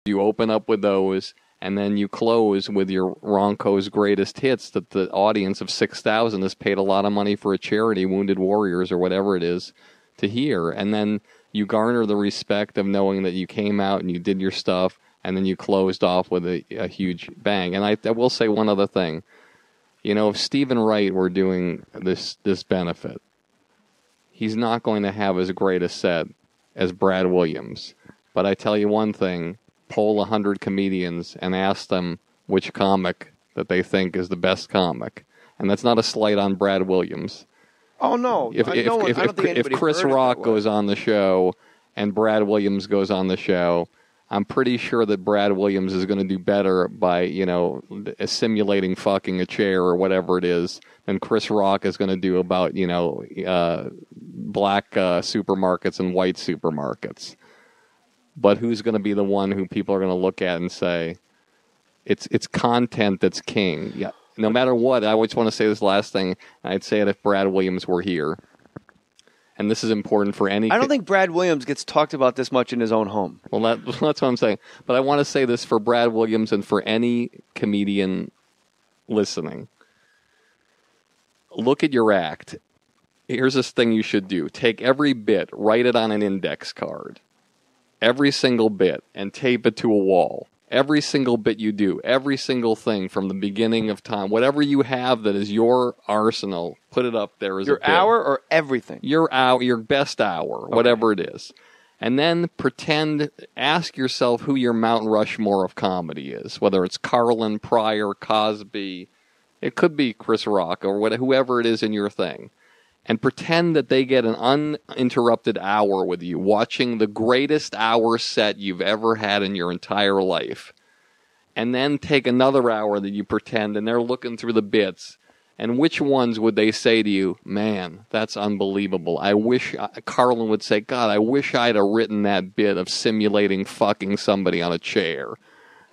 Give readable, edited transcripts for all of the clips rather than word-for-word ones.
You open up with those, and then you close with your Ronco's Greatest Hits that the audience of 6,000 has paid a lot of money for a charity, Wounded Warriors or whatever it is, to hear. And then you garner the respect of knowing that you came out and you did your stuff, and then you closed off with a huge bang. And I will say one other thing. You know, if Stephen Wright were doing this benefit, he's not going to have as great a set as Brad Williams. But I tell you one thing, poll 100 comedians and ask them which comic that they think is the best comic. And that's not a slight on Brad Williams. Oh, no. If Chris Rock goes on the show and Brad Williams goes on the show, I'm pretty sure that Brad Williams is going to do better by, you know, simulating fucking a chair or whatever it is than Chris Rock is going to do about, you know, black supermarkets and white supermarkets. But who's going to be the one who people are going to look at and say, it's content that's king. Yeah. No matter what, I always want to say this last thing. I'd say it if Brad Williams were here. And this is important for any... I don't think Brad Williams gets talked about this much in his own home. Well, that's what I'm saying. But I want to say this for Brad Williams and for any comedian listening. Look at your act. Here's this thing you should do. Take every bit, write it on an index card. Every single bit, and tape it to a wall. Every single bit you do, every single thing from the beginning of time, whatever you have that is your arsenal, put it up there as your a bit. Hour or everything? Your best hour, whatever it is. And then ask yourself who your Mount Rushmore of comedy is, whether it's Carlin, Pryor, Cosby. It could be Chris Rock or whoever it is in your thing. And pretend that they get an uninterrupted hour with you, watching the greatest hour set you've ever had in your entire life. And then take another hour that you pretend, and they're looking through the bits. And which ones would they say to you, man, that's unbelievable. I wish, Carlin would say, God, I wish I'd have written that bit of simulating fucking somebody on a chair,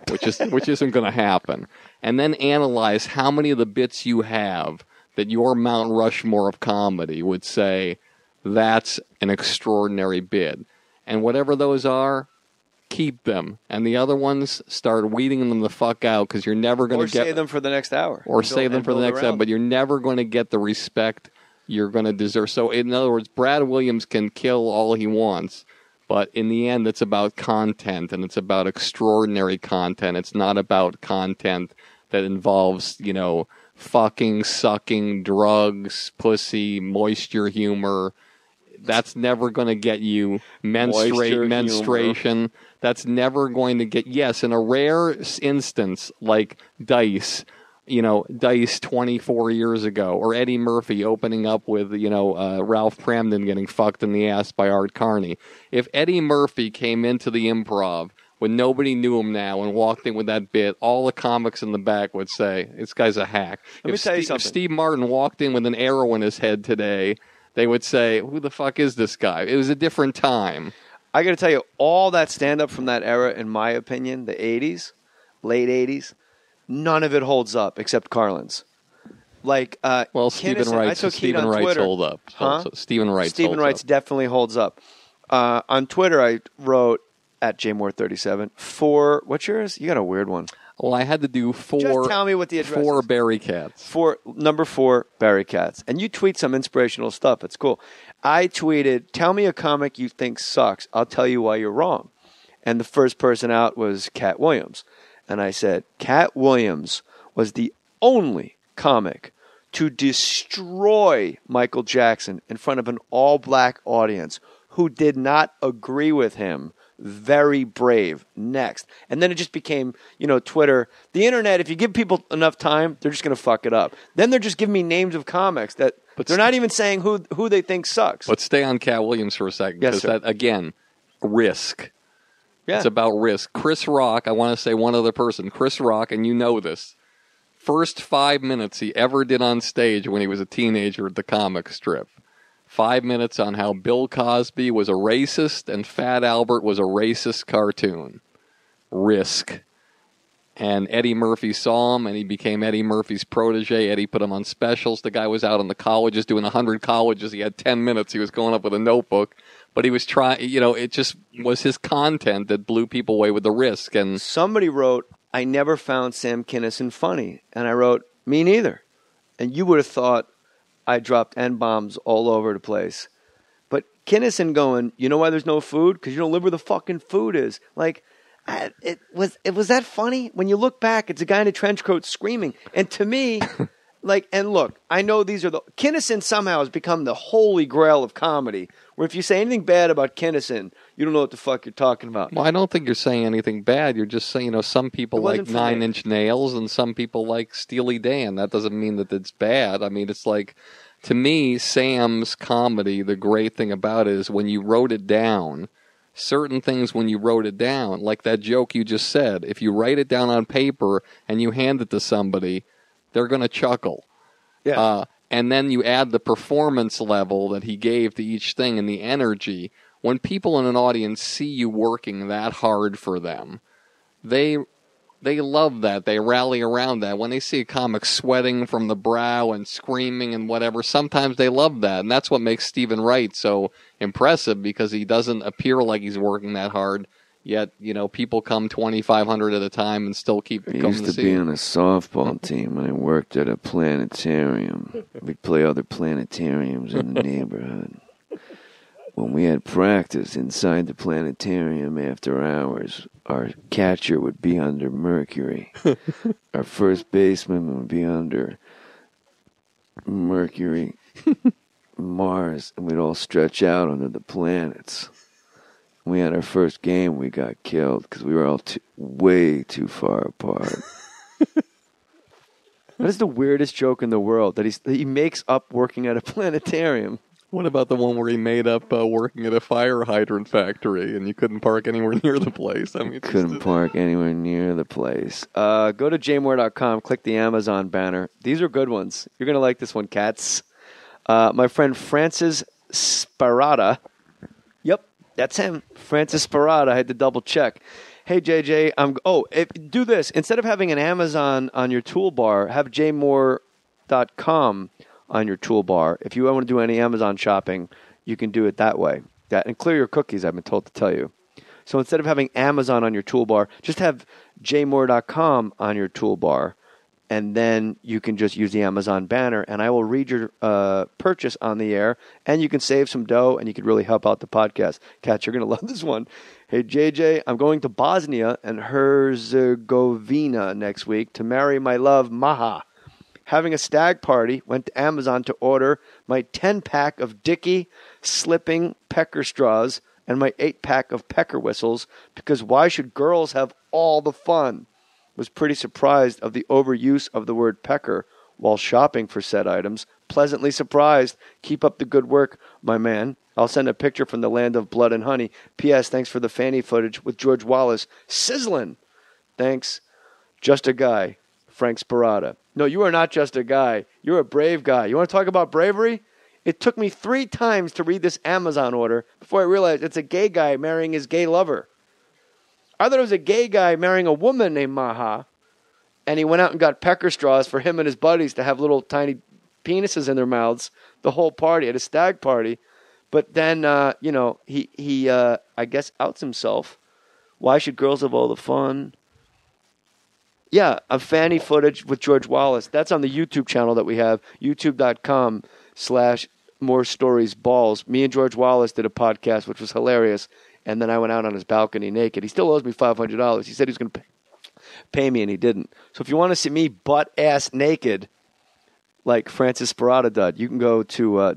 which isn't going to happen. And then analyze how many of the bits you have that your Mount Rushmore of comedy would say, that's an extraordinary bit. And whatever those are, keep them. And the other ones, start weeding them the fuck out, because you're never going to get... Or save them for the next hour. Or save them for the next hour, but you're never going to get the respect you're going to deserve. So, in other words, Brad Williams can kill all he wants, but in the end, it's about content, and it's about extraordinary content. It's not about content that involves, you know, fucking, sucking, drugs, pussy, moisture humor. That's never going to get you menstruation. Humor. That's never going to get... Yes, in a rare instance, like Dice, you know, Dice 24 years ago, or Eddie Murphy opening up with, you know, Ralph Pramden getting fucked in the ass by Art Carney. If Eddie Murphy came into the Improv when nobody knew him now and walked in with that bit, all the comics in the back would say, this guy's a hack. Let me tell you something. If Steve Martin walked in with an arrow in his head today, they would say, who the fuck is this guy? It was a different time. I got to tell you, all that stand-up from that era, in my opinion, the 80s, late 80s, none of it holds up except Carlin's. Like, well, Stephen Wright's hold up. Huh? So Stephen Wright's definitely holds up. On Twitter, I wrote, at JMoore37, what's yours? You got a weird one. Well, I had to do 4. Just tell me what the address 4 is. Barry Cats. Number 4 Barry Cats. And you tweet some inspirational stuff. It's cool. I tweeted, tell me a comic you think sucks. I'll tell you why you're wrong. And the first person out was Cat Williams. And I said, Cat Williams was the only comic to destroy Michael Jackson in front of an all-black audience who did not agree with him. Very brave. Next. And then it just became, you know, Twitter. The internet, if you give people enough time, they're just going to fuck it up. Then they're just giving me names of comics that they're not even saying who they think sucks. But stay on Cat Williams for a second. Yes, sir. That, again, risk. Yeah. It's about risk. Chris Rock, I want to say one other person. Chris Rock, and you know this. First 5 minutes he ever did on stage when he was a teenager at the comic strip. 5 minutes on how Bill Cosby was a racist and Fat Albert was a racist cartoon. Risk. And Eddie Murphy saw him, and he became Eddie Murphy's protege. Eddie put him on specials. The guy was out on the colleges doing 100 colleges. He had 10 minutes. He was going up with a notebook. But he was trying, it just was his content that blew people away with the risk. And somebody wrote, I never found Sam Kinison funny. And I wrote, me neither. And you would have thought I dropped N-bombs all over the place. But Kinison going, you know why there's no food? Because you don't live where the fucking food is. Like, it was that funny? When you look back, it's a guy in a trench coat screaming. And to me, and look, I know these are Kinison somehow has become the holy grail of comedy, where if you say anything bad about Kinison, you don't know what the fuck you're talking about. Well, I don't think you're saying anything bad. You're just saying, some people like Nine Inch Nails and some people like Steely Dan. That doesn't mean that it's bad. I mean, it's like, to me, Sam's comedy, the great thing about it is when you wrote it down, certain things when you wrote it down, like that joke you just said, if you write it down on paper and you hand it to somebody, they're going to chuckle. Yeah. And then you add the performance level that he gave to each thing and the energy. When people in an audience see you working that hard for them, they love that. They rally around that. When they see a comic sweating from the brow and screaming and whatever, sometimes they love that. And that's what makes Stephen Wright so impressive, because he doesn't appear like he's working that hard. Yet, people come 2,500 at a time and still keep coming to see. I used to be on a softball team, and I worked at a planetarium. We'd play other planetariums in the neighborhood. When we had practice inside the planetarium after hours, our catcher would be under Mercury. Our first baseman would be under Mercury, Mars, and we'd all stretch out under the planets. We had our first game, we got killed because we were all way too far apart. That is the weirdest joke in the world, that he makes up working at a planetarium. What about the one where he made up working at a fire hydrant factory and you couldn't park anywhere near the place? I mean, couldn't park anywhere near the place. Go to jmoore.com, click the Amazon banner. These are good ones. You're going to like this one, cats. My friend Francis Sparata. Yep, that's him. Francis Sparata. I had to double check. Hey, JJ, do this. Instead of having an Amazon on your toolbar, have jmoore.com on your toolbar. If you want to do any Amazon shopping, you can do it that way. And clear your cookies, I've been told to tell you. So instead of having Amazon on your toolbar, just have jmoore.com on your toolbar, and then you can just use the Amazon banner, and I will read your purchase on the air, and you can save some dough, and you could really help out the podcast. Kat, you're going to love this one. Hey, JJ, I'm going to Bosnia and Herzegovina next week to marry my love, Maha. Having a stag party, went to Amazon to order my 10-pack of Dickie slipping pecker straws and my 8-pack of pecker whistles, because why should girls have all the fun? Was pretty surprised of the overuse of the word pecker while shopping for said items. Pleasantly surprised. Keep up the good work, my man. I'll send a picture from the land of blood and honey. P.S. Thanks for the fanny footage with George Wallace. Sizzling. Thanks. Just a guy. Frank Sparata. No, you are not just a guy. You're a brave guy. You want to talk about bravery? It took me 3 times to read this Amazon order before I realized it's a gay guy marrying his gay lover. I thought it was a gay guy marrying a woman named Maha, and he went out and got pecker straws for him and his buddies to have little tiny penises in their mouths the whole party at a stag party. But then, he I guess outs himself. Why should girls have all the fun? Yeah, a fanny footage with George Wallace. That's on the YouTube channel that we have, youtube.com/morestoriesballs. Me and George Wallace did a podcast, which was hilarious. And then I went out on his balcony naked. He still owes me $500. He said he was going to pay me, and he didn't. So if you want to see me butt-ass naked, like Francis Sparata did, you can go to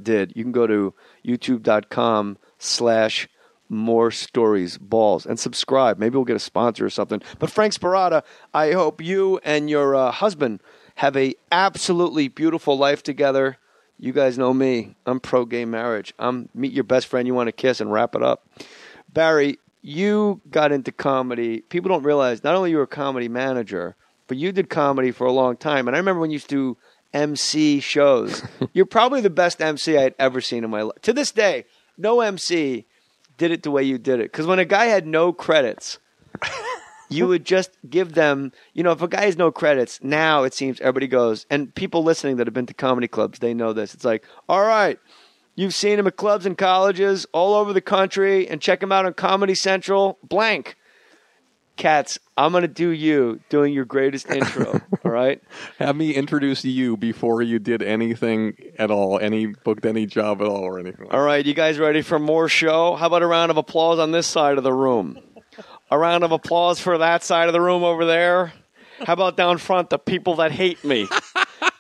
youtube.com/morestoriesballs and subscribe. Maybe we'll get a sponsor or something. But Frank Sparata, I hope you and your husband have a absolutely beautiful life together. You guys know me. I'm pro-gay marriage. I'm meet your best friend you want to kiss and wrap it up. Barry, you got into comedy. People don't realize not only you were a comedy manager, but you did comedy for a long time. And I remember when you used to MC shows. You're probably the best MC I had ever seen in my life. To this day, no MC did it the way you did it. Because when a guy had no credits, you would just give them, if a guy has no credits, now it seems everybody goes, and people listening that have been to comedy clubs, they know this. It's like, all right, you've seen him at clubs and colleges all over the country, and check him out on Comedy Central, blank. Cats, I'm going to do you doing your greatest intro, all right? Have me introduce you before you did anything at all, booked any job at all or anything. All right, you guys ready for more show? How about a round of applause on this side of the room? A round of applause for that side of the room over there? How about down front, the people that hate me?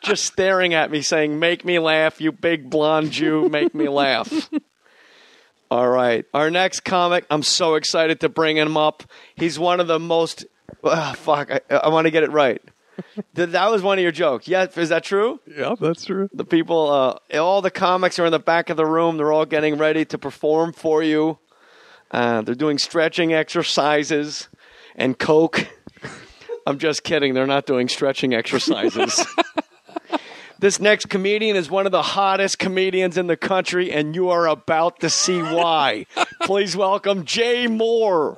Just staring at me saying, make me laugh, you big blonde Jew, make me laugh. All right. Our next comic, I'm so excited to bring him up. He's one of the most... I want to get it right. That was one of your jokes. Yeah, is that true? Yeah, that's true. The people, all the comics are in the back of the room. They're all getting ready to perform for you. They're doing stretching exercises and coke. I'm just kidding. They're not doing stretching exercises. This next comedian is one of the hottest comedians in the country, and you are about to see why. Please welcome Jay Mohr.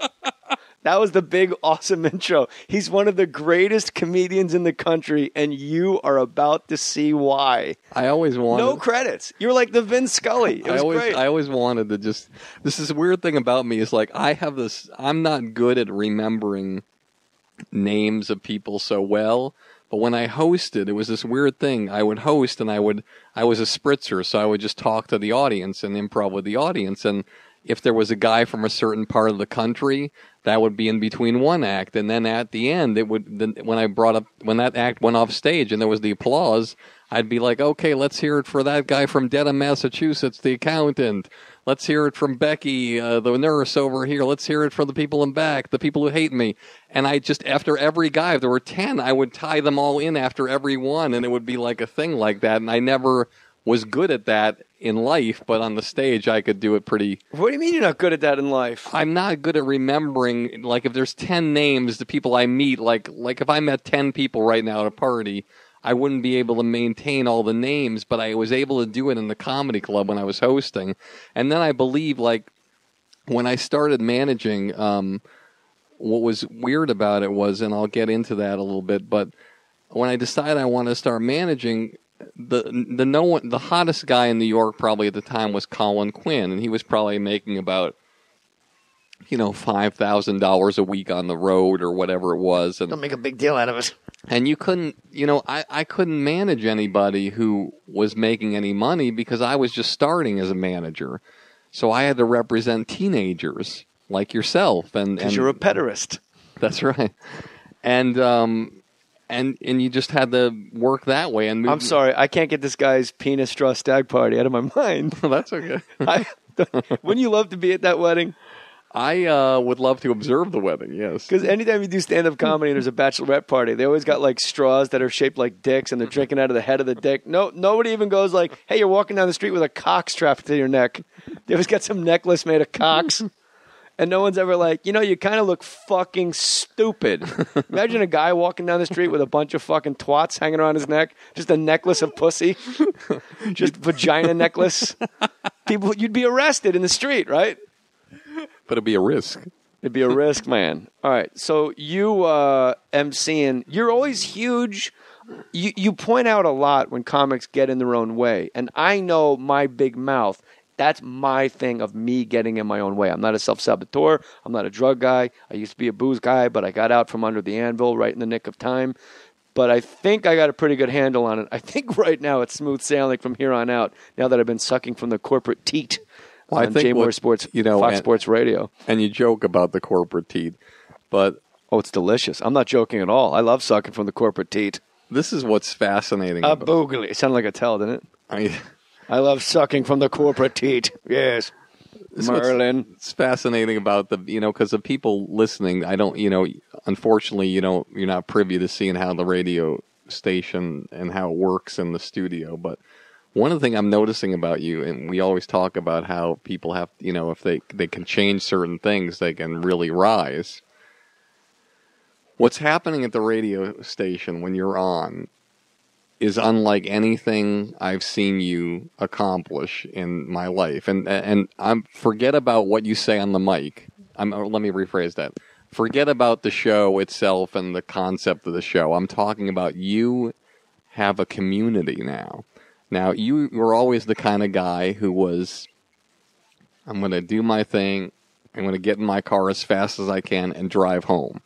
That was the big, awesome intro. He's one of the greatest comedians in the country, and you are about to see why. I always wanted... No credits. You're like the Vince Scully. It was great. I always wanted to just... This is a weird thing about me is like I have this... I'm not good at remembering names of people so well. But when I hosted, it was this weird thing. I would host, and I was a spritzer, so I would just talk to the audience and improv with the audience. And if there was a guy from a certain part of the country, that would be in between one act. And then at the end, when that act went off stage and there was the applause, I'd be like, okay, let's hear it for that guy from Dedham, Massachusetts, the accountant. Let's hear it from Becky, the nurse over here. Let's hear it from the people in back, the people who hate me. And I just, after every guy, if there were 10, I would tie them all in after every one, and it would be like a thing like that. And I never was good at that in life, but on the stage, I could do it pretty... What do you mean you're not good at that in life? I'm not good at remembering, like, if there's 10 names, the people I meet, like if I met 10 people right now at a party... I wouldn't be able to maintain all the names, but I was able to do it in the comedy club when I was hosting. And then I believe, like, when I started managing, what was weird about it was, and I'll get into that a little bit, but when I decided I wanted to start managing, the hottest guy in New York probably at the time was Colin Quinn, and he was probably making about, $5,000 a week on the road or whatever it was. And don't make a big deal out of it. And you couldn't, I couldn't manage anybody who was making any money because I was just starting as a manager. So I had to represent teenagers like yourself. Because you're a pederast. That's right. And you just had to work that way. And I'm sorry, I can't get this guy's penis straw stag party out of my mind. That's okay. Wouldn't you love to be at that wedding? I would love to observe the wedding, yes. Because anytime you do stand-up comedy and there's a bachelorette party, they always got like straws that are shaped like dicks and they're drinking out of the head of the dick. No, nobody even goes like, hey, you're walking down the street with a cock strapped to your neck. They always got some necklace made of cocks. And no one's ever like, you kind of look fucking stupid. Imagine a guy walking down the street with a bunch of fucking twats hanging around his neck. Just a necklace of pussy. Just vagina necklace. You'd be arrested in the street, right? But it'd be a risk. It'd be a risk, man. All right. So you emceeing, you're always huge. You point out a lot when comics get in their own way. And I know my big mouth, that's my thing of me getting in my own way. I'm not a self-saboteur. I'm not a drug guy. I used to be a booze guy, but I got out from under the anvil right in the nick of time. But I think I got a pretty good handle on it. I think right now it's smooth sailing from here on out, now that I've been sucking from the corporate teat. Well, on Jay Mohr Sports, Fox Sports Radio. And you joke about the corporate teat, but... Oh, it's delicious. I'm not joking at all. I love sucking from the corporate teat. This is what's fascinating. A boogly. It sounded like a tell, didn't it? I love sucking from the corporate teat. Yes. Merlin. It's fascinating about because the people listening, unfortunately, you're not privy to seeing how the radio station and how it works in the studio, but... One of the things I'm noticing about you, and we always talk about how people have, if they can change certain things, they can really rise. What's happening at the radio station when you're on is unlike anything I've seen you accomplish in my life. And forget about what you say on the mic. Let me rephrase that. Forget about the show itself and the concept of the show. I'm talking about you have a community now. Now, you were always the kind of guy who was, I'm going to do my thing. I'm going to get in my car as fast as I can and drive home.